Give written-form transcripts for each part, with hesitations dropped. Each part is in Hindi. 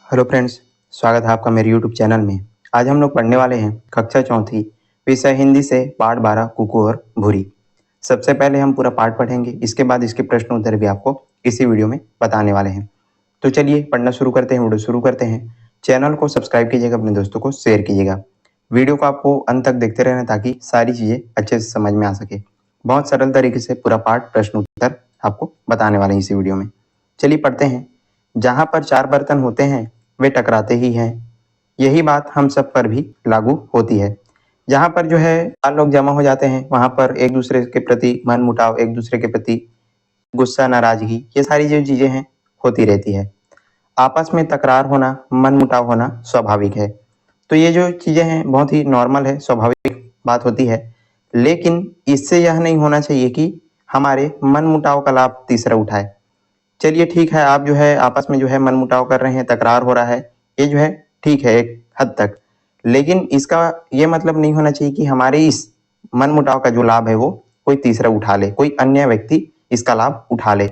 हेलो फ्रेंड्स, स्वागत है आपका मेरे यूट्यूब चैनल में। आज हम लोग पढ़ने वाले हैं कक्षा चौथी विषय हिंदी से पाठ 12 कुकू और भूरी। सबसे पहले हम पूरा पाठ पढ़ेंगे, इसके बाद इसके प्रश्न उत्तर भी आपको इसी वीडियो में बताने वाले हैं। तो चलिए पढ़ना शुरू करते हैं, वीडियो शुरू करते हैं। चैनल को सब्सक्राइब कीजिएगा, अपने दोस्तों को शेयर कीजिएगा। वीडियो को आपको अंत तक देखते रहना ताकि सारी चीज़ें अच्छे से समझ में आ सके। बहुत सरल तरीके से पूरा पाठ प्रश्न उत्तर आपको बताने वाले हैं इसी वीडियो में। चलिए पढ़ते हैं। जहाँ पर चार बर्तन होते हैं वे टकराते ही हैं, यही बात हम सब पर भी लागू होती है। जहाँ पर जो है चार लोग जमा हो जाते हैं, वहाँ पर एक दूसरे के प्रति मन मुटाव, एक दूसरे के प्रति गुस्सा, नाराजगी, ये सारी जो चीजें हैं होती रहती है। आपस में तकरार होना, मन मुटाव होना स्वाभाविक है। तो ये जो चीजें हैं बहुत ही नॉर्मल है, स्वाभाविक बात होती है। लेकिन इससे यह नहीं होना चाहिए कि हमारे मन मुटाव का लाभ तीसरा उठाए। चलिए ठीक है, आप जो है आपस में जो है मनमुटाव कर रहे हैं, तकरार हो रहा है, ये जो है ठीक है एक हद तक। लेकिन इसका ये मतलब नहीं होना चाहिए कि हमारे इस मनमुटाव का जो लाभ है वो कोई तीसरा उठा ले, कोई अन्य व्यक्ति इसका लाभ उठा ले।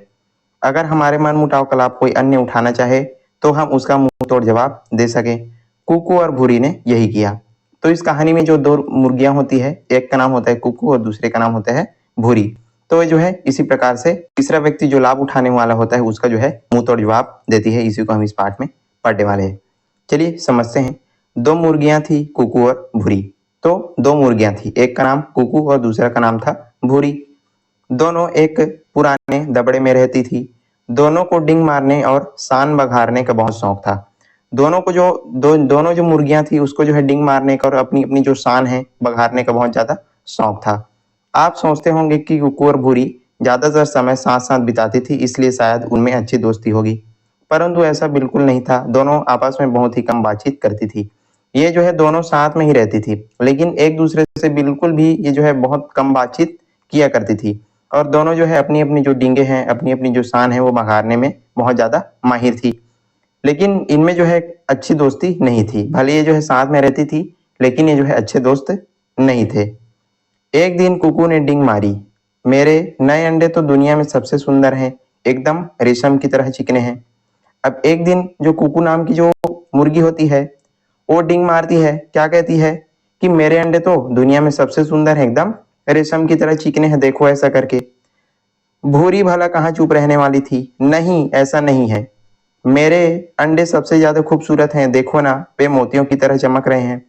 अगर हमारे मनमुटाव का लाभ कोई अन्य उठाना चाहे तो हम उसका मुंह तोड़ जवाब दे सके। कुकू और भूरी ने यही किया। तो इस कहानी में जो दो मुर्गियां होती है, एक का नाम होता है कुकू और दूसरे का नाम होता है भूरी। तो ये जो है इसी प्रकार से तीसरा व्यक्ति जो लाभ उठाने वाला होता है उसका जो है मुंह तोड़ जवाब देती है। इसी को हम इस पाठ में पढ़ने वाले हैं। चलिए समझते हैं। दो मुर्गियां थी, कुकू और भूरी। तो दो मुर्गियां थी, एक का नाम कुकू और दूसरा का नाम था भूरी। दोनों एक पुराने दबड़े में रहती थी। दोनों को डिंग मारने और शान बघारने का बहुत शौक था। दोनों जो मुर्गियां थी उसको जो है डिंग मारने का और अपनी अपनी जो शान है बघारने का बहुत ज्यादा शौक था। आप सोचते होंगे कि कुकू और भूरी ज्यादातर समय साथ साथ बिताती थी, इसलिए शायद उनमें अच्छी दोस्ती होगी। परंतु ऐसा बिल्कुल नहीं था। दोनों आपस में बहुत ही कम बातचीत करती थी। ये जो है दोनों साथ में ही रहती थी, लेकिन एक दूसरे से बिल्कुल भी ये जो है बहुत कम बातचीत किया करती थी। और दोनों जो है अपनी अपनी जो डींगे हैं, अपनी अपनी जो शान है वो बघारने में बहुत ज्यादा माहिर थी। लेकिन इनमें जो है अच्छी दोस्ती नहीं थी। भले ये जो है साथ में रहती थी, लेकिन ये जो है अच्छे दोस्त नहीं थे। एक दिन कुकू ने डिंग मारी, मेरे नए अंडे तो दुनिया में सबसे सुंदर हैं, एकदम रेशम की तरह चिकने हैं। अब एक दिन जो कुकू नाम की जो मुर्गी होती है वो डिंग मारती है, क्या कहती है कि मेरे अंडे तो दुनिया में सबसे सुंदर हैं, एकदम रेशम की तरह चिकने हैं, देखो ऐसा करके। भूरी भला कहाँ चुप रहने वाली थी, नहीं ऐसा नहीं है, मेरे अंडे सबसे ज्यादा खूबसूरत हैं, देखो ना वे मोतियों की तरह चमक रहे हैं।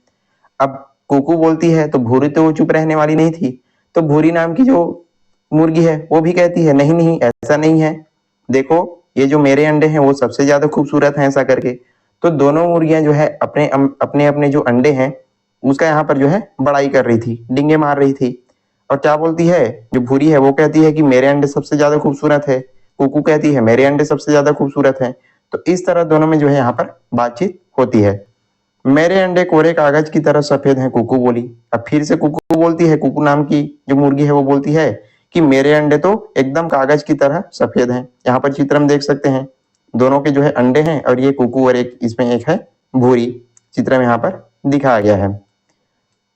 अब कुकू बोलती है तो भूरी तो चुप रहने वाली नहीं थी। तो भूरी नाम की जो मुर्गी है वो भी कहती है नहीं नहीं ऐसा नहीं है, देखो ये जो मेरे अंडे हैं वो सबसे ज्यादा खूबसूरत हैं, ऐसा करके। तो दोनों मुर्गियां जो है अपने अपने अपने जो अंडे हैं उसका यहाँ पर जो है बड़ाई कर रही थी, डिंगे मार रही थी। और क्या बोलती है, जो भूरी है वो कहती है कि मेरे अंडे सबसे ज्यादा खूबसूरत है, कुकू कहती है मेरे अंडे सबसे ज्यादा खूबसूरत है। तो इस तरह दोनों में जो है यहाँ पर बातचीत होती है। मेरे अंडे कोरे कागज की तरह सफेद हैं, कुकू बोली। अब फिर से कुकू बोलती है, कुकू नाम की जो मुर्गी है वो बोलती है कि मेरे अंडे तो एकदम कागज की तरह सफेद हैं। यहाँ पर चित्र हम देख सकते हैं, दोनों के जो है अंडे हैं और ये कुकू और एक इसमें एक है भूरी, चित्र में यहाँ पर दिखाया गया है।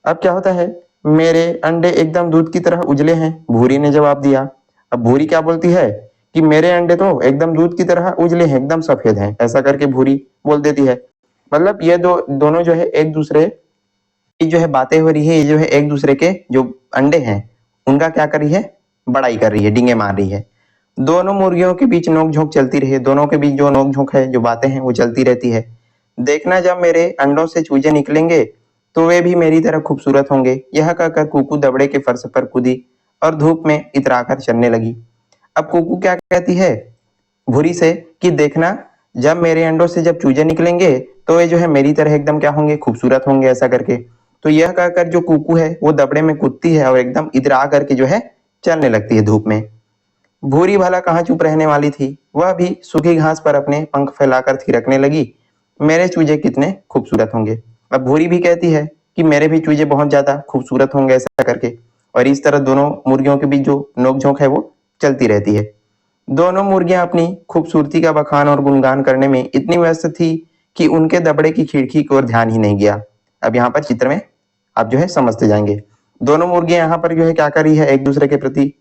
अब क्या होता है, मेरे अंडे एकदम दूध की तरह उजले हैं, भूरी ने जवाब दिया। अब भूरी क्या बोलती है कि मेरे अंडे तो एकदम दूध की तरह उजले हैं, एकदम सफेद हैं, ऐसा करके भूरी बोल देती है। मतलब ये दोनों जो है एक दूसरे की जो है बातें हो रही है, ये जो है एक दूसरे के जो अंडे हैं उनका क्या कर रही है, बड़ाई कर रही है, डिंगे मार रही है। दोनों मुर्गियों के बीच नोक-झोंक चलती रही है। दोनों के बीच जो नोक-झोंक है, जो बातें हैं वो चलती रहती है। देखना जब मेरे अंडों से चूजे निकलेंगे तो वे भी मेरी तरह खूबसूरत होंगे। यह कहकर कुकू दबड़े के फर्श पर कूदी और धूप में इतराकर चलने लगी। अब कुकू क्या कहती है भूरी से कि देखना जब मेरे अंडों से जब चूजे निकलेंगे तो ये जो है मेरी तरह एकदम क्या होंगे, खूबसूरत होंगे, ऐसा करके। तो यह कहकर जो कुकू है वो दबड़े में कूदती है और एकदम इतरा करके जो है चलने लगती है धूप में। भूरी भला कहाँ चुप रहने वाली थी, वह भी सूखी घास पर अपने पंख फैलाकर थिरकने लगी। मेरे चूजे कितने खूबसूरत होंगे। अब भूरी भी कहती है कि मेरे भी चूजे बहुत ज्यादा खूबसूरत होंगे, ऐसा करके। और इस तरह दोनों मुर्गियों के बीच जो नोक-झोंक है वो चलती रहती है। दोनों मुर्गियां अपनी खूबसूरती का बखान और गुणगान करने में इतनी व्यस्त थी कि उनके दबड़े की खिड़की की ओर ध्यान ही नहीं गया। अब यहाँ पर चित्र में आप जो है समझते जाएंगे। दोनों मुर्गियां यहाँ पर जो है क्या कर रही है, एक दूसरे के प्रति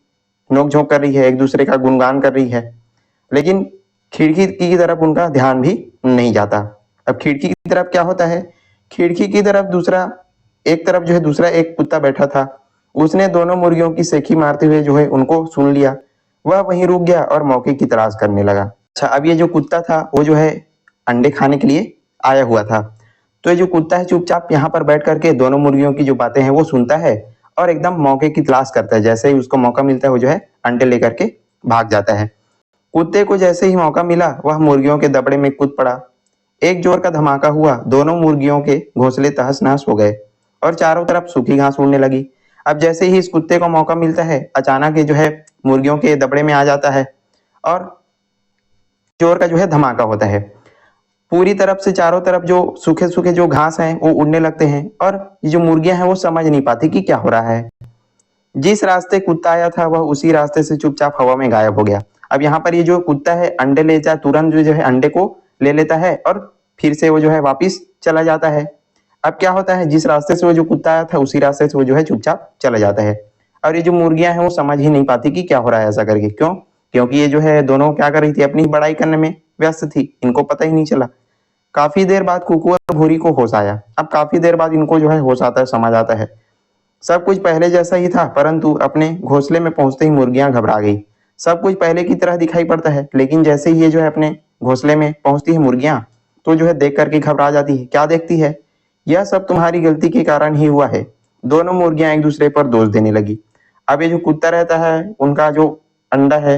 नोक-झोंक कर रही है, एक दूसरे का गुणगान कर रही है, लेकिन खिड़की की तरफ उनका ध्यान भी नहीं जाता। अब खिड़की की तरफ क्या होता है, खिड़की की तरफ दूसरा एक तरफ जो है दूसरा एक कुत्ता बैठा था। उसने दोनों मुर्गियों की सेखी मारते हुए जो है उनको सुन लिया। वह वहीं रुक गया और मौके की तलाश करने लगा। अच्छा, अब ये जो कुत्ता था वो जो है अंडे खाने के लिए आया हुआ था। तो ये जो कुत्ता है चुपचाप यहाँ पर बैठ करके दोनों मुर्गियों की जो बातें हैं वो सुनता है और एकदम मौके की तलाश करता है। जैसे ही उसको मौका मिलता है वो जो है अंडे लेकर के भाग जाता है। कुत्ते को जैसे ही मौका मिला वह मुर्गियों के दबड़े में कूद पड़ा। एक जोर का धमाका हुआ, दोनों मुर्गियों के घोंसले तहस नहस हो गए और चारों तरफ सूखी घास उड़ने लगी। अब जैसे ही इस कुत्ते को मौका मिलता है अचानक ये जो है मुर्गियों के दबड़े में आ जाता है और जोर का जो है धमाका होता है। पूरी तरफ से चारों तरफ जो सूखे सूखे जो घास हैं वो उड़ने लगते हैं और ये जो मुर्गियां हैं वो समझ नहीं पाती कि क्या हो रहा है। जिस रास्ते कुत्ता आया था वह उसी रास्ते से चुपचाप हवा में गायब हो गया। अब यहाँ पर ये जो कुत्ता है अंडे ले जाए तुरंत जो है अंडे को ले लेता है और फिर से वो जो है वापिस चला जाता है। अब क्या होता है, जिस रास्ते से वो जो कुत्ता आया था उसी रास्ते से वो जो है चुपचाप चला जाता है। और ये जो मुर्गियां हैं वो समझ ही नहीं पाती कि क्या हो रहा है ऐसा करके। क्यों? क्योंकि ये जो है दोनों क्या कर रही थी, अपनी बड़ाई करने में व्यस्त थी, इनको पता ही नहीं चला। काफी देर बाद कुकू और भूरी को होश आया। अब काफी देर बाद इनको जो है होश आता है, समझ आता है सब कुछ पहले जैसा ही था, परंतु अपने घोंसले में पहुंचते ही मुर्गियां घबरा गई। सब कुछ पहले की तरह दिखाई पड़ता है, लेकिन जैसे ही ये जो है अपने घोंसले में पहुंचती है मुर्गियां तो जो है देख करके घबरा जाती है। क्या देखती है, यह सब तुम्हारी गलती के कारण ही हुआ है। दोनों मुर्गियां एक दूसरे पर दोष देने लगी। अब ये जो कुत्ता रहता है उनका जो अंडा है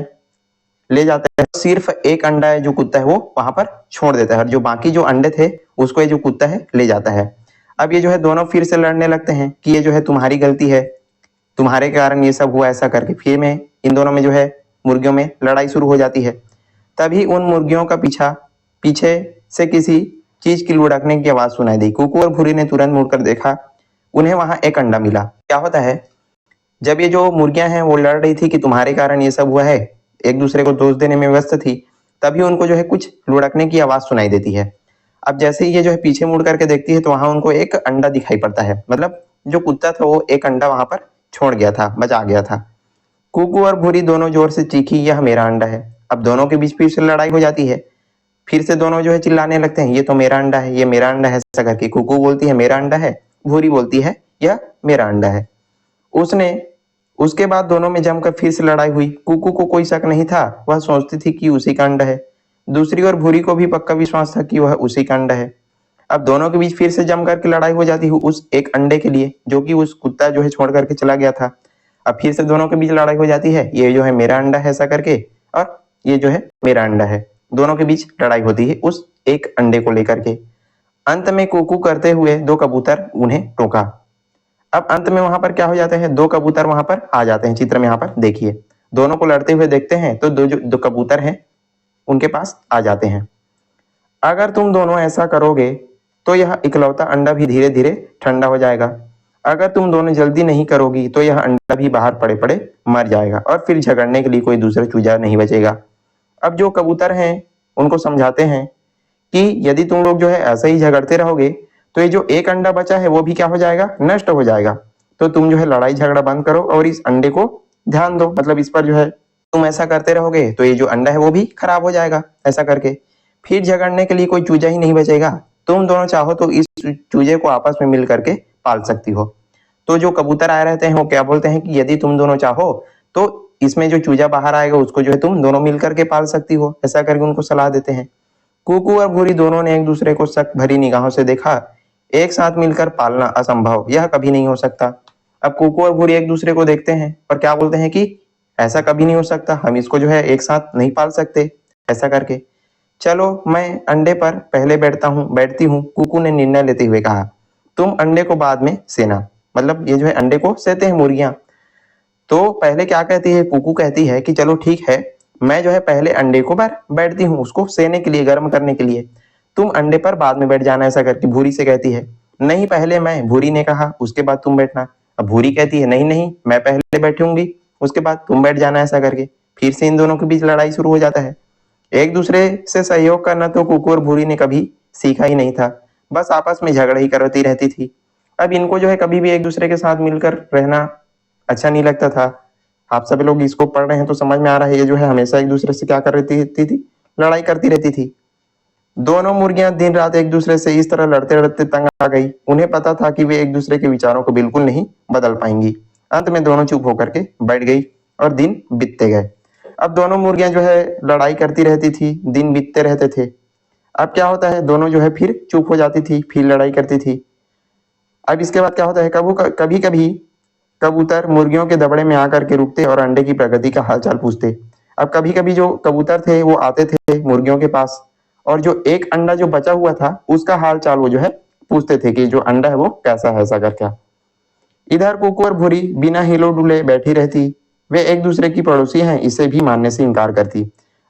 ले जाता है, सिर्फ एक अंडा है जो कुत्ता है वो वहां पर छोड़ देता है और जो बाकी जो अंडे थे उसको ये जो कुत्ता है ले जाता है। अब ये जो है दोनों फिर से लड़ने लगते हैं कि ये जो है तुम्हारी गलती है, तुम्हारे कारण ये सब हुआ ऐसा करके। फिर में इन दोनों में जो है मुर्गियों में लड़ाई शुरू हो जाती है। तभी उन मुर्गियों का पीछे से किसी चीज की लुढ़कने की आवाज सुनाई दी। कुकू और भूरी ने तुरंत मुड़कर देखा, उन्हें वहां एक अंडा मिला। क्या होता है, जब ये जो मुर्गियां हैं वो लड़ रही थी कि तुम्हारे कारण ये सब हुआ है, एक दूसरे को दोष देने में व्यस्त थी, तभी उनको जो है कुछ लुढ़कने की आवाज सुनाई देती है। अब जैसे ही ये जो है पीछे मुड़ करके देखती है तो वहां उनको एक अंडा दिखाई पड़ता है। मतलब जो कुत्ता था वो एक अंडा वहां पर छोड़ गया था, बचा गया था। कुकू और भूरी दोनों जोर से चीखी, यह मेरा अंडा है। अब दोनों के बीच फिर से लड़ाई हो जाती है। फिर से दोनों जो है चिल्लाने लगते हैं, ये तो मेरा अंडा है, ये मेरा अंडा है, ऐसा करके। कुकू बोलती है मेरा अंडा है, भूरी बोलती है यह मेरा अंडा है। उसने उसके बाद दोनों में जमकर फिर से लड़ाई हुई। कुकू को कोई शक नहीं था, वह सोचती थी कि उसी का अंडा है। दूसरी ओर भूरी को भी पक्का विश्वास था कि वह उसी का अंडा है। अब दोनों के बीच फिर से जम करके लड़ाई हो जाती है उस एक अंडे के लिए जो कि उस कुत्ता जो है छोड़ करके चला गया था। अब फिर से दोनों के बीच लड़ाई हो जाती है, ये जो है मेरा अंडा है ऐसा करके और ये जो है मेरा अंडा है। दोनों के बीच लड़ाई होती है उस एक अंडे को लेकर के। अंत में कुकू करते हुए दो कबूतर उन्हें टोका। अब अंत में वहां पर क्या हो जाते हैं, दो कबूतर वहां पर आ जाते हैं। चित्र में यहाँ पर देखिए, दोनों को लड़ते हुए देखते हैं तो दो कबूतर हैं उनके पास आ जाते हैं। अगर तुम दोनों ऐसा करोगे तो यह इकलौता अंडा भी धीरे धीरे ठंडा हो जाएगा। अगर तुम दोनों जल्दी नहीं करोगी तो यह अंडा भी बाहर पड़े पड़े मर जाएगा और फिर झगड़ने के लिए कोई दूसरा चूजा नहीं बचेगा। अब जो कबूतर हैं उनको समझाते हैं कि यदि तुम लोग जो है ऐसे ही झगड़ते रहोगे तो ये जो एक अंडा बचा है वो भी क्या हो जाएगा, नष्ट हो जाएगा। तो तुम जो है लड़ाई झगड़ा बंद करो और इस अंडे को ध्यान दो, मतलब इस पर जो है तुम ऐसा करते रहोगे तो ये जो अंडा है वो भी खराब हो जाएगा ऐसा करके। फिर झगड़ने के लिए कोई चूजा ही नहीं बचेगा। तुम दोनों चाहो तो इस चूजे को आपस में मिल करके पाल सकती हो। तो जो कबूतर आए रहते हैं वो क्या बोलते हैं कि यदि तुम दोनों चाहो तो इसमें जो चूजा बाहर आएगा उसको जो है तुम दोनों मिल करके पाल सकती हो, ऐसा करके उनको सलाह देते हैं। कुकू और भूरी दोनों ने एक दूसरे को शक भरी निगाहों से देखा। एक साथ मिलकर पालना असंभव, यह कभी नहीं हो सकता। अब कुकू और भूरी एक दूसरे को देखते हैं और क्या बोलते हैं कि ऐसा कभी नहीं हो सकता, हम इसको जो है एक साथ नहीं पाल सकते ऐसा करके। चलो मैं अंडे पर पहले बैठती हूँ, कुकू ने निर्णय लेते हुए कहा। तुम अंडे को बाद में सेना, मतलब ये जो है अंडे को सेते हैं मुर्गियां। तो पहले क्या कहती है, कुकू कहती है कि चलो ठीक है, मैं जो है पहले अंडे को पर बैठती हूँ उसको सेने के लिए, गर्म करने के लिए। तुम अंडे पर बाद में बैठ जाना ऐसा करके भूरी से कहती है। नहीं पहले मैं, भूरी ने कहा, उसके बाद तुम बैठना। अब भूरी कहती है नहीं नहीं मैं पहले बैठूंगी उसके बाद तुम बैठ जाना ऐसा करके। फिर से इन दोनों के बीच लड़ाई शुरू हो जाता है। एक दूसरे से सहयोग करना तो कुकू और भूरी ने कभी सीखा ही नहीं था, बस आपस में झगड़ा ही करती रहती थी। अब इनको जो है कभी भी एक दूसरे के साथ मिलकर रहना अच्छा नहीं लगता था। आप सभी लोग इसको पढ़ रहे हैं तो समझ में आ रहा है ये जो है हमेशा एक दूसरे से क्या कर रहती थी, लड़ाई करती रहती थी। दोनों मुर्गियां दिन रात एक दूसरे से इस तरह लड़ते लड़ते तंग आ गई। उन्हें पता था कि वे एक दूसरे के विचारों को बिल्कुल नहीं बदल पाएंगी। अंत में दोनों चुप होकर के बैठ गई और दिन बीतते गए। अब दोनों मुर्गियां जो है लड़ाई करती रहती थी, दिन बीतते रहते थे। अब क्या होता है, दोनों जो है फिर चुप हो जाती थी, फिर लड़ाई करती थी। अब इसके बाद क्या होता है, कभी कभी कबूतर मुर्गियों के दबड़े में आकर के रुकते और अंडे की प्रगति का हालचाल पूछते। अब कभी कभी जो कबूतर थे वो आते थे मुर्गियों के पास और जो एक अंडा जो बचा हुआ था उसका हाल चाल वो जो है पूछते थे कि जो अंडा है वो कैसा है, ऐसा करके। इधर कुकू और भूरी बिना हिलो डुले बैठी रहती। वे एक दूसरे की पड़ोसी हैं इसे भी मानने से इनकार करती।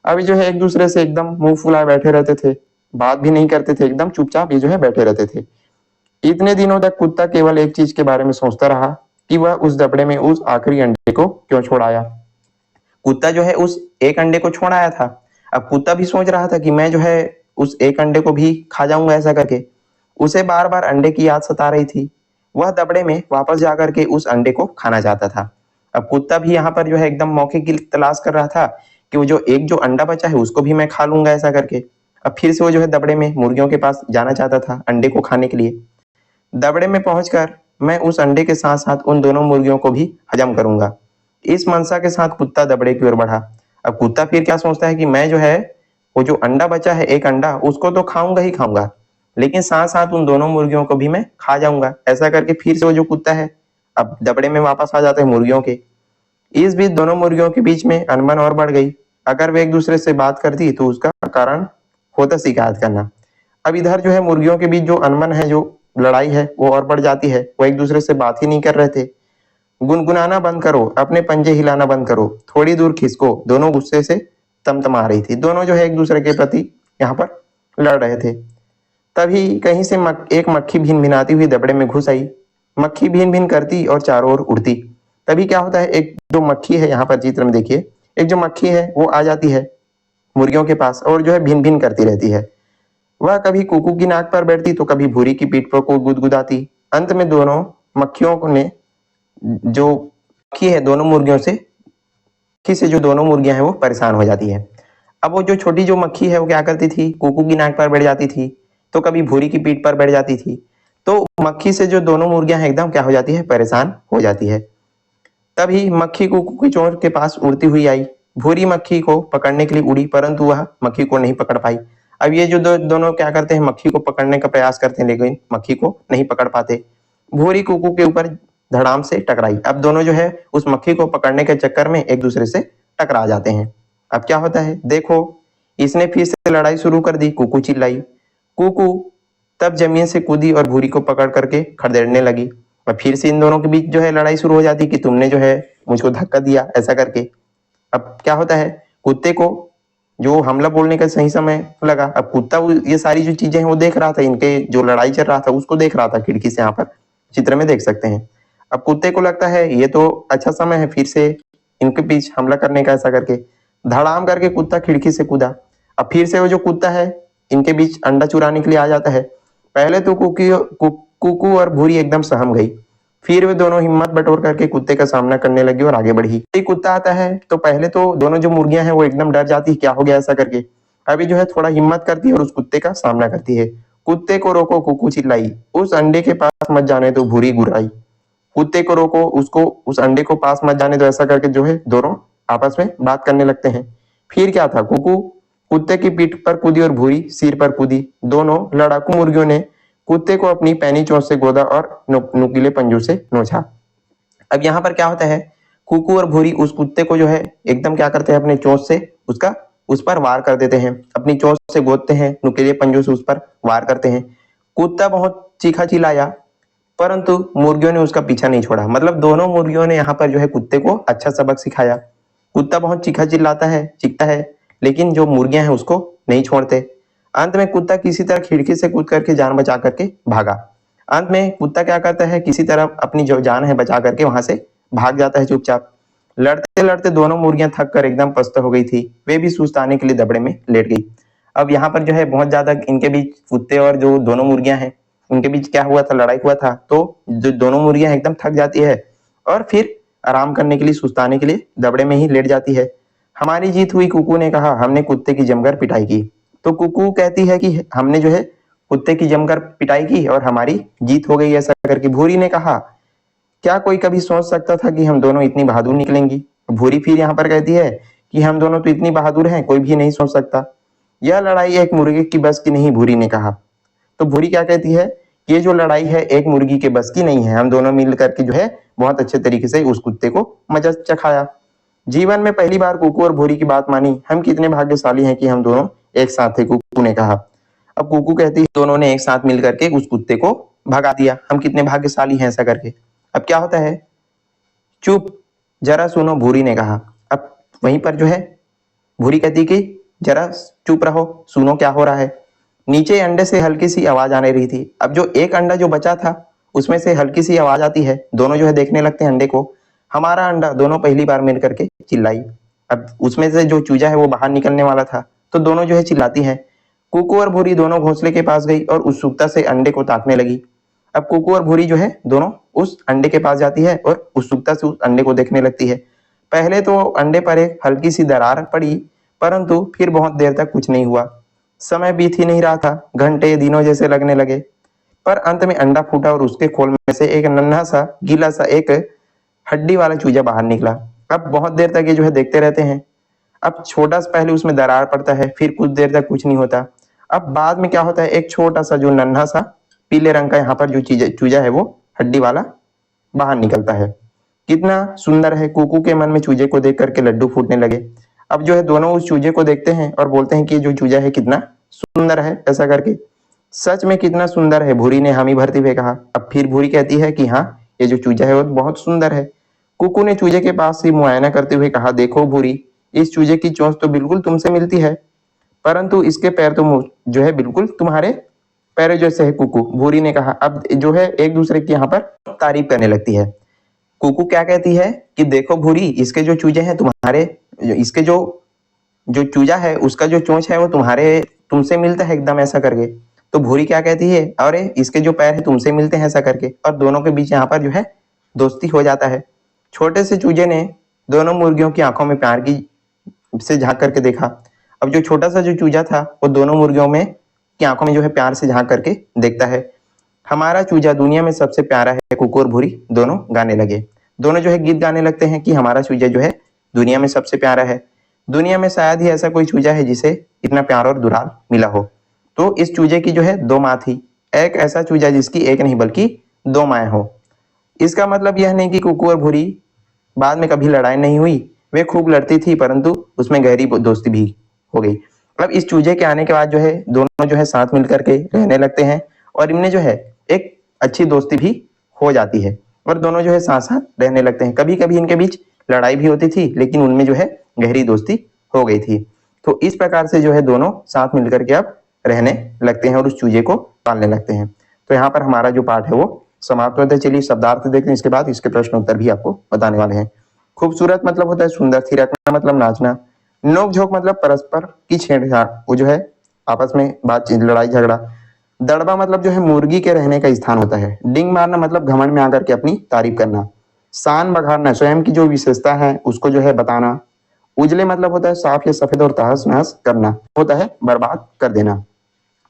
अभी जो है एक दूसरे से एकदम मुंह फुलाए बैठे रहते थे, बात भी नहीं करते थे, एकदम चुपचाप ये जो है बैठे रहते थे। इतने दिनों तक कुत्ता केवल एक चीज के बारे में सोचता रहा कि वह उस दबड़े में उस आखिरी अंडे को क्यों छोड़ाया। कुत्ता जो है उस एक अंडे को छोड़ आया था। अब कुत्ता भी सोच रहा था कि मैं जो है उस एक अंडे को भी खा जाऊंगा, ऐसा करके। उसे बार बार अंडे की याद सता रही थी। वह दबड़े में वापस जाकर के उस अंडे को खाना चाहता था। अब कुत्ता भी यहाँ पर जो है एकदम मौके की तलाश कर रहा था कि वो जो अंडा बचा है उसको भी मैं खा लूंगा, ऐसा करके। अब फिर से वो जो है दबड़े में मुर्गियों के पास जाना चाहता था अंडे को खाने के लिए। दबड़े में पहुंचकर मैं उस अंडे के साथ साथ उन दोनों मुर्गियों को भी हजम करूंगा। इस मनसा के साथ कुत्ता दबड़े की ओर बढ़ा। अब कुत्ता फिर क्या सोचता है कि मैं जो है वो जो अंडा बचा है एक अंडा उसको तो खाऊंगा ही खाऊंगा, लेकिन साथ साथ उन दोनों मुर्गियों को भी मैं खा जाऊंगा, ऐसा करके फिर से वो जो कुत्ता है अब दबड़े में वापस आ जाते हैं मुर्गियों के। इस बीच दोनों मुर्गियों के बीच में अनबन और बढ़ गई। अगर वे एक दूसरे से बात करती तो उसका कारण होता शिकायत करना। अब इधर जो है मुर्गियों के बीच जो अनबन है, जो लड़ाई है वो और बढ़ जाती है। वो एक दूसरे से बात ही नहीं कर रहे थे। गुनगुनाना बंद करो, अपने पंजे हिलाना बंद करो, थोड़ी दूर खिसको, दोनों गुस्से से तमतमा रही थी। दोनों जो है एक दूसरे के प्रति यहाँ पर लड़ रहे थे। तभी कहीं से एक मक्खी भिन भिनाती हुई दबड़े में घुस आई। मक्खी भिन भिन करती और चारों ओर उड़ती। तभी क्या होता है, एक जो मक्खी है यहाँ पर चित्र में देखिए, एक जो मक्खी है वो आ जाती है मुर्गियों के पास और जो है भिन भिन करती रहती है। वह कभी कुकू की नाक पर बैठती तो कभी भूरी की पीठ पर को गुदगुदाती। अंत में दोनों मक्खियों ने जो मक्खी है दोनों मुर्गियों से मक्खी से जो दोनों मुर्गियां हैं वो परेशान हो जाती है। अब वो जो छोटी जो मक्खी है वो क्या करती थी, कुकू की नाक पर बैठ जाती थी तो कभी भूरी की पीठ पर बैठ जाती थी। तो मक्खी से जो दोनों मुर्गियां हैं एकदम क्या हो जाती है, परेशान हो जाती है। तभी मक्खी कुकू की चोंच के पास उड़ती हुई आई। भूरी मक्खी को पकड़ने के लिए उड़ी परंतु वह मक्खी को नहीं पकड़ पाई। अब ये जो दोनों क्या करते हैं, मक्खी को पकड़ने का प्रयास करते हैं लेकिन मक्खी को नहीं पकड़ पाते। भूरी कुकू के ऊपर धड़ाम से टकराई। अब दोनों जो है उस मक्खी को पकड़ने के चक्कर में एक दूसरे से टकरा जाते हैं। अब क्या होता है, देखो इसने फिर से लड़ाई शुरू कर दी। कुकू चिल्लाई। कुकू तब जमीन से कूदी और भूरी को पकड़ करके खदेड़ने लगी। और फिर से इन दोनों के बीच जो है लड़ाई शुरू हो जाती कि तुमने जो है मुझको धक्का दिया, ऐसा करके। अब क्या होता है, कुत्ते को जो हमला बोलने का सही समय लगा। अब कुत्ता ये सारी जो चीजें हैं वो देख रहा था, इनके जो लड़ाई चल रहा था उसको देख रहा था खिड़की से, यहाँ पर चित्र में देख सकते हैं। अब कुत्ते को लगता है ये तो अच्छा समय है फिर से इनके बीच हमला करने का, ऐसा करके धड़ाम करके कुत्ता खिड़की से कूदा। अब फिर से वो जो कुत्ता है इनके बीच अंडा चुराने के लिए आ जाता है। पहले तो कुकू और भूरी एकदम सहम गई, फिर वे दोनों हिम्मत बटोर करके कुत्ते का सामना करने लगी और आगे बढ़ी। कुत्ता आता है तो पहले तो दोनों जो मुर्गियां हैं वो एकदम डर जाती है, क्या हो गया, ऐसा करके। अभी जो है थोड़ा हिम्मत करती है और उस कुत्ते का सामना करती है। कुत्ते को रोको, कुकू चिल्लाई। उस अंडे के पास मत जाने दो, भूरी गुर्राई। कुत्ते को रोको, उसको उस अंडे को पास मत जाने दो, ऐसा करके जो है दोनों आपस में बात करने लगते हैं। फिर क्या था, कुकू कुत्ते की पीठ पर कूदी और भूरी सिर पर कूदी। दोनों लड़ाकू मुर्गियों ने कुत्ते को अपनी पैनी चोंच से गोदा और नुकीले पंजों से नोचा। अब यहाँ पर क्या होता है, कुकू और भूरी उस कुत्ते को जो है एकदम क्या करते हैं, अपने चोंच से उस पर वार कर देते हैं, अपनी चोंच से गोदते हैं, नुकीले पंजों से उस पर वार करते हैं। कुत्ता बहुत चीखा चिल्लाया परंतु मुर्गियों ने उसका पीछा नहीं छोड़ा। मतलब दोनों मुर्गियों ने यहाँ पर जो है कुत्ते को अच्छा सबक सिखाया। कुत्ता बहुत चीखा चिल्लाता है, चीखता है, लेकिन जो मुर्गियां हैं उसको नहीं छोड़ते। अंत में कुत्ता किसी तरह खिड़की से कूद करके जान बचा करके भागा। अंत में कुत्ता क्या करता है, किसी तरह अपनी जो जान है बचा करके वहां से भाग जाता है चुपचाप। लड़ते लड़ते दोनों मुर्गियां थक कर एकदम पस्त हो गई थी। वे भी सुस्ताने के लिए दबड़े में लेट गई। अब यहाँ पर जो है बहुत ज्यादा इनके बीच कुत्ते और जो दोनों मुर्गियां हैं उनके बीच क्या हुआ था, लड़ाई हुआ था। तो जो दोनों मुर्गियां एकदम थक जाती है और फिर आराम करने के लिए, सुस्ताने के लिए दबड़े में ही लेट जाती है। हमारी जीत हुई, कुकू ने कहा। हमने कुत्ते की जमकर पिटाई की तो कुकू कहती है कि हमने जो है कुत्ते की जमकर पिटाई की और हमारी जीत हो गई, ऐसा करके। भूरी ने कहा, क्या कोई कभी सोच सकता था कि हम दोनों इतनी बहादुर निकलेंगी? भूरी फिर यहाँ पर कहती है कि हम दोनों तो इतनी बहादुर हैं, कोई भी नहीं सोच सकता। यह लड़ाई एक मुर्गे की बस की नहीं, भूरी ने कहा। तो भूरी क्या कहती है कि ये जो लड़ाई है एक मुर्गी के बस की नहीं है। हम दोनों मिल करके जो है बहुत अच्छे तरीके से उस कुत्ते को मजा चखाया। जीवन में पहली बार कुकू और भूरी की बात मानी। हम कितने भाग्यशाली हैं कि हम दोनों एक साथ थे, कुकू ने कहा। अब कुकू कहती है दोनों ने एक साथ मिल करके उस कुत्ते को भगा दिया। हम कितने भाग्यशाली हैं, ऐसा करके। अब क्या होता है, चुप, जरा सुनो, भूरी ने कहा। अब वहीं पर जो है भूरी कहती कि जरा चुप रहो, सुनो क्या हो रहा है। नीचे अंडे से हल्की सी आवाज आने रही थी। अब जो एक अंडा जो बचा था उसमें से हल्की सी आवाज आती है। दोनों जो है देखने लगते हैं अंडे को। हमारा अंडा, दोनों पहली बार मिल करके चिल्लाई। अब उसमें से जो चूजा है वो बाहर निकलने वाला था, तो दोनों जो है चिल्लाती हैं। कुकू और भूरी दोनों घोंसले के पास गई और उत्सुकता से अंडे को ताकने लगी। अब कुकू और भूरी जो है दोनों उस अंडे के पास जाती है और उत्सुकता से उस अंडे को देखने लगती है। पहले तो अंडे पर एक हल्की सी दरार पड़ी, परंतु फिर बहुत देर तक कुछ नहीं हुआ। समय बीत ही नहीं रहा था, घंटे दिनों जैसे लगने लगे। पर अंत में अंडा फूटा और उसके खोल में से एक नन्हा सा गीला सा एक हड्डी वाला चूजा बाहर निकला। अब बहुत देर तक ये जो है देखते रहते हैं। अब छोटा सा पहले उसमें दरार पड़ता है, फिर कुछ देर तक कुछ नहीं होता। अब बाद में क्या होता है, एक छोटा सा जो नन्हा सा पीले रंग का यहाँ पर जो चूजा है वो हड्डी वाला बाहर निकलता है। कितना सुंदर है। कुकू के मन में चूजे को देख करके लड्डू फूटने लगे। अब जो है दोनों उस चूजे को देखते हैं और बोलते हैं कि जो चूजा है कितना सुंदर है, ऐसा करके। सच में कितना सुंदर है, भूरी ने हामी भरते हुए कहा। अब फिर भूरी कहती है कि हाँ, ये जो चूजा है वो बहुत सुंदर है। कुकू ने चूजे के पास से मुआयना करते हुए कहा, देखो भूरी, इस चूजे की चोंच तो बिल्कुल तुमसे मिलती है, परंतु इसके पैर तो जो है बिल्कुल तुम्हारे पैरों जैसे है। कुकू, भूरी ने कहा। अब जो है एक दूसरे की यहाँ पर तारीफ करने लगती है। कुकू क्या कहती है कि देखो भूरी, इसके जो चूजे हैं तुम्हारे, इसके जो जो चूजा है उसका जो चोंच है वो तुमसे मिलता है एकदम, ऐसा करके। तो भूरी क्या कहती है, अरे इसके जो पैर है तुमसे मिलते हैं, ऐसा करके। और दोनों के बीच यहाँ पर जो है दोस्ती हो जाता है। छोटे से चूजे ने दोनों मुर्गियों की आंखों में प्यार की से झांक करके देखा। अब जो छोटा सा जो चूजा था वो दोनों मुर्गियों में की आंखों में जो है प्यार से झांक करके देखता है। हमारा चूजा दुनिया में सबसे प्यारा है, कुकू और भूरी दोनों गाने लगे। दोनों जो है गीत गाने लगते हैं कि हमारा चूजा जो है दुनिया में सबसे प्यारा है। दुनिया में शायद ही ऐसा कोई चूजा है जिसे इतना प्यार और दुलार मिला हो। तो इस चूजे की जो है दो माँ थी। एक ऐसा चूजा जिसकी एक नहीं बल्कि दो माएँ हो। इसका मतलब यह नहीं कि कुकू और भूरी बाद में कभी लड़ाई नहीं हुई। वे खूब लड़ती थी, परंतु उसमें गहरी दोस्ती भी हो गई। अब इस चूजे के आने के बाद जो है दोनों जो है साथ मिलकर के रहने लगते हैं और इनमें जो है एक अच्छी दोस्ती भी हो जाती है और दोनों जो है साथ साथ रहने लगते हैं। कभी कभी इनके बीच लड़ाई भी होती थी, लेकिन उनमें जो है गहरी दोस्ती हो गई थी। तो इस प्रकार से जो है दोनों साथ मिलकर के अब रहने लगते हैं और उस चूजे को पालने लगते हैं। तो यहाँ पर हमारा जो पाठ है वो समाप्त होता है। चलिए शब्दार्थ देखते हैं, इसके बाद इसके प्रश्न उत्तर भी आपको बताने वाले हैं। खूबसूरत मतलब होता है सुंदर, थिरकना मतलब नाचना, नोक झोंक मतलब परस्पर की छेड़छाड़, वो जो है आपस में बातचीत, लड़ाई झगड़ा। दड़बा मतलब जो है मुर्गी के रहने का स्थान होता है। डिंग मारना मतलब घमंड में आकर के अपनी तारीफ करना। शान बघाड़ना स्वयं की जो विशेषता है उसको जो है बताना। उजले मतलब होता है साफ या सफेद और तहस नहस करना, होता है बर्बाद कर देना।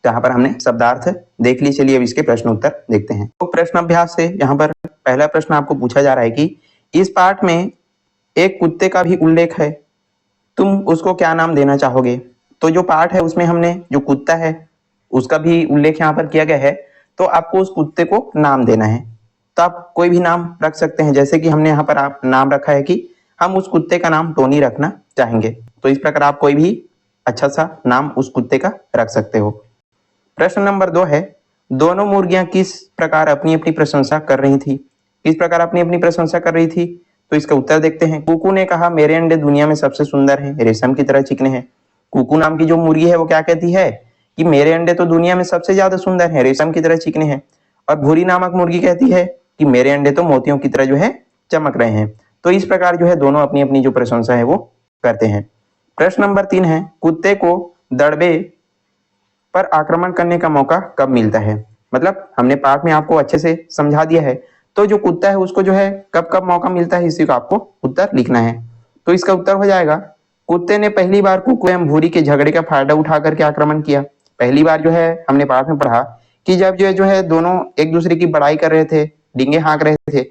तो यहाँ पर हमने शब्दार्थ देख ली। चलिए अब इसके प्रश्न उत्तर देखते हैं। तो प्रश्न अभ्यास से यहाँ पर पहला प्रश्न आपको पूछा जा रहा है कि इस पाठ में एक कुत्ते का भी उल्लेख है, तुम उसको क्या नाम देना चाहोगे? तो जो पाठ है उसमें हमने जो कुत्ता है उसका भी उल्लेख यहाँ पर किया गया है, तो आपको उस कुत्ते को नाम देना है। तो आप कोई भी नाम रख सकते हैं, जैसे कि हमने यहाँ पर आप नाम रखा है कि हम उस कुत्ते का नाम टोनी रखना चाहेंगे। तो इस प्रकार आप कोई भी अच्छा सा नाम उस कुत्ते का रख सकते हो। प्रश्न नंबर 2 है, दोनों मुर्गियां किस प्रकार अपनी अपनी प्रशंसा कर रही थी? किस प्रकार अपनी अपनी प्रशंसा कर रही थी? तो इसका उत्तर देखते हैं। कुकू ने कहा, मेरे अंडे दुनिया में सबसे सुंदर हैं, रेशम की तरह चिकने हैं। कुकू नाम की जो मुर्गी है वो क्या कहती है कि मेरे अंडे तो दुनिया में सबसे ज्यादा सुंदर हैं, रेशम की तरह चिकने हैं। और भूरी नामक मुर्गी कहती है कि मेरे अंडे तो मोतियों की तरह जो है चमक रहे हैं। तो इस प्रकार जो है दोनों अपनी अपनी जो प्रशंसा है वो करते हैं। प्रश्न नंबर 3 है, कुत्ते को दड़बे पर आक्रमण करने का मौका कब मिलता है? मतलब हमने पाठ में आपको अच्छे से समझा दिया है, तो जो कुत्ता है उसको जो है कब कब मौका मिलता है, इसी को आपको उत्तर लिखना है। तो इसका उत्तर हो जाएगा कुत्ते ने पहली बार कुकू एवं भूरी के झगड़े का फायदा उठा करके आक्रमण किया। पहली बार जो है हमने पाठ में पढ़ा कि जब जो है दोनों एक दूसरे की बड़ाई कर रहे थे, डींगे हाँक रहे थे,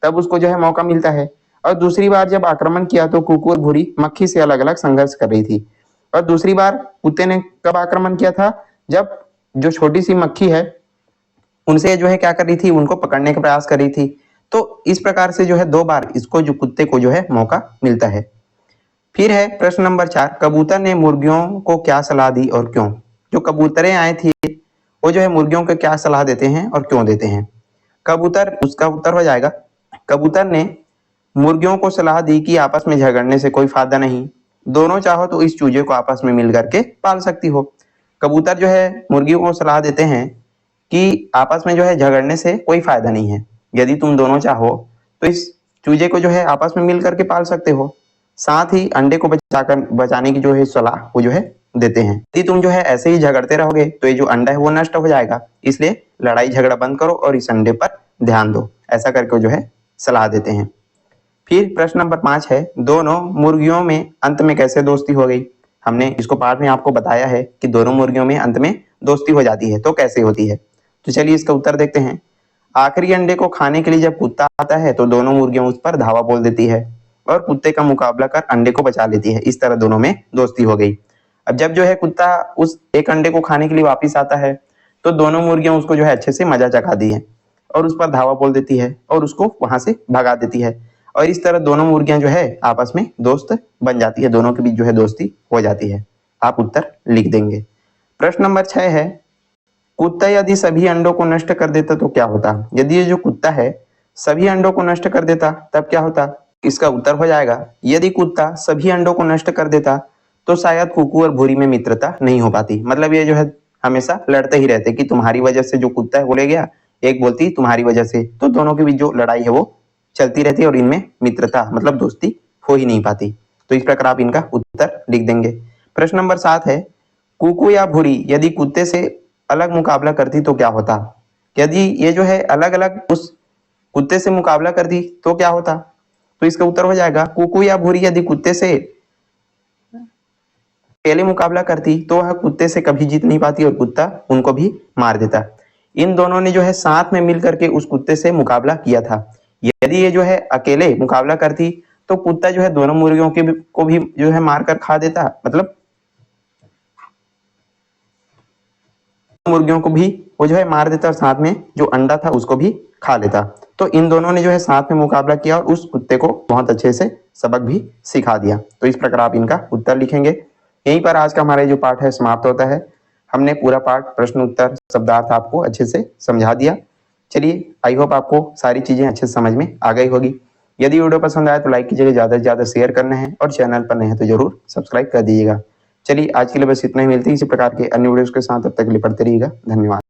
तब उसको जो है मौका मिलता है। और दूसरी बार जब आक्रमण किया तो कुकू और भूरी मक्खी से अलग अलग संघर्ष कर रही थी। और दूसरी बार कुत्ते ने कब आक्रमण किया था, जब जो छोटी सी मक्खी है उनसे जो है क्या कर रही थी, उनको पकड़ने का प्रयास कर रही थी। तो इस प्रकार से जो है 2 बार इसको जो कुत्ते को जो है मौका मिलता है। फिर है प्रश्न नंबर 4, कबूतर ने मुर्गियों को क्या सलाह दी और क्यों? जो कबूतरें आए थी वो जो है मुर्गियों को क्या सलाह देते हैं और क्यों देते हैं? कबूतर, उसका उत्तर हो जाएगा, कबूतर ने मुर्गियों को सलाह दी कि आपस में झगड़ने से कोई फायदा नहीं, दोनों चाहो तो इस चूजे को आपस में मिल करके पाल सकती हो। कबूतर जो है मुर्गियों को सलाह देते हैं कि आपस में जो है झगड़ने से कोई फायदा नहीं है, यदि तुम दोनों चाहो तो इस चूजे को जो है आपस में मिल करके पाल सकते हो। साथ ही अंडे को बचाने की जो है सलाह वो जो है देते हैं। यदि तुम जो है ऐसे ही झगड़ते रहोगे तो ये जो अंडा है वो नष्ट हो जाएगा, इसलिए लड़ाई झगड़ा बंद करो और इस अंडे पर ध्यान दो, ऐसा करके जो है सलाह देते हैं। फिर प्रश्न नंबर 5 है, दोनों मुर्गियों में अंत में कैसे दोस्ती हो गई? हमने इसको पाठ में आपको बताया है कि दोनों मुर्गियों में अंत में दोस्ती हो जाती है, तो कैसे होती है? तो चलिए इसका उत्तर देखते हैं। आखिरी अंडे को खाने के लिए जब कुत्ता आता है तो दोनों मुर्गियां उस पर धावा बोल देती है और कुत्ते का मुकाबला कर अंडे को बचा लेती है। इस तरह दोनों में दोस्ती हो गई। अब जब जो है कुत्ता उस एक अंडे को खाने के लिए वापिस आता है तो दोनों मुर्गियां उसको जो है अच्छे से मजा चखाती है और उस पर धावा बोल देती है और उसको वहां से भगा देती है। और इस तरह दोनों मुर्गियां जो है आपस में दोस्त बन जाती है, दोनों के बीच जो है दोस्ती हो जाती है। आप उत्तर लिख देंगे। प्रश्न नंबर 6 है, कुत्ता यदि सभी अंडों को नष्ट कर देता तो क्या होता? यदि ये जो कुत्ता है सभी अंडों को नष्ट कर देता तब क्या होता? इसका उत्तर हो जाएगा, यदि कुत्ता सभी अंडों को नष्ट कर देता तो शायद कुकू और भूरी में मित्रता नहीं हो पाती। मतलब ये जो है हमेशा लड़ते ही रहते कि तुम्हारी वजह से जो कुत्ता है वो ले गया, एक बोलती तुम्हारी वजह से, तो दोनों के बीच जो लड़ाई है वो चलती रहती है और इनमें मित्रता मतलब दोस्ती हो ही नहीं पाती। तो इस प्रकार आप इनका उत्तर लिख देंगे। प्रश्न नंबर 7 है, कुकू या भूरी यदि कुत्ते से अलग मुकाबला करती तो क्या होता? यदि ये जो है अलग अलग उस कुत्ते से मुकाबला करती तो क्या होता? तो इसका उत्तर हो जाएगा, कुकू या भूरी यदि कुत्ते से अकेले मुकाबला करती तो वह कुत्ते से कभी जीत नहीं पाती और कुत्ता उनको भी मार देता। इन दोनों ने जो है साथ में मिल करके उस कुत्ते से मुकाबला किया था। यदि ये जो है अकेले मुकाबला करती तो कुत्ता जो है दोनों मुर्गियों को भी जो है मार कर खा देता, मतलब मुर्गियों को भी वो जो है मार देता और साथ में जो अंडा था उसको भी खा लेता। तो इन दोनों ने जो है साथ में मुकाबला किया और उस कुत्ते को बहुत अच्छे से सबक भी सिखा दिया। तो इस प्रकार आप इनका उत्तर लिखेंगे। यहीं पर आज का हमारा जो पाठ है समाप्त होता है। हमने पूरा पाठ प्रश्न उत्तर शब्दार्थ आपको अच्छे से समझा दिया। चलिए, आई होप आपको सारी चीजें अच्छे से समझ में आ गई होगी। यदि वीडियो पसंद आए तो लाइक कीजिएगा, ज्यादा से ज्यादा शेयर करना है और चैनल पर नए हैं तो जरूर सब्सक्राइब कर दीजिएगा। चलिए आज के लिए बस इतना ही, मिलते हैं इसी प्रकार के अन्य वीडियोस के साथ, तब तक के लिए पढ़ते रहिएगा। धन्यवाद।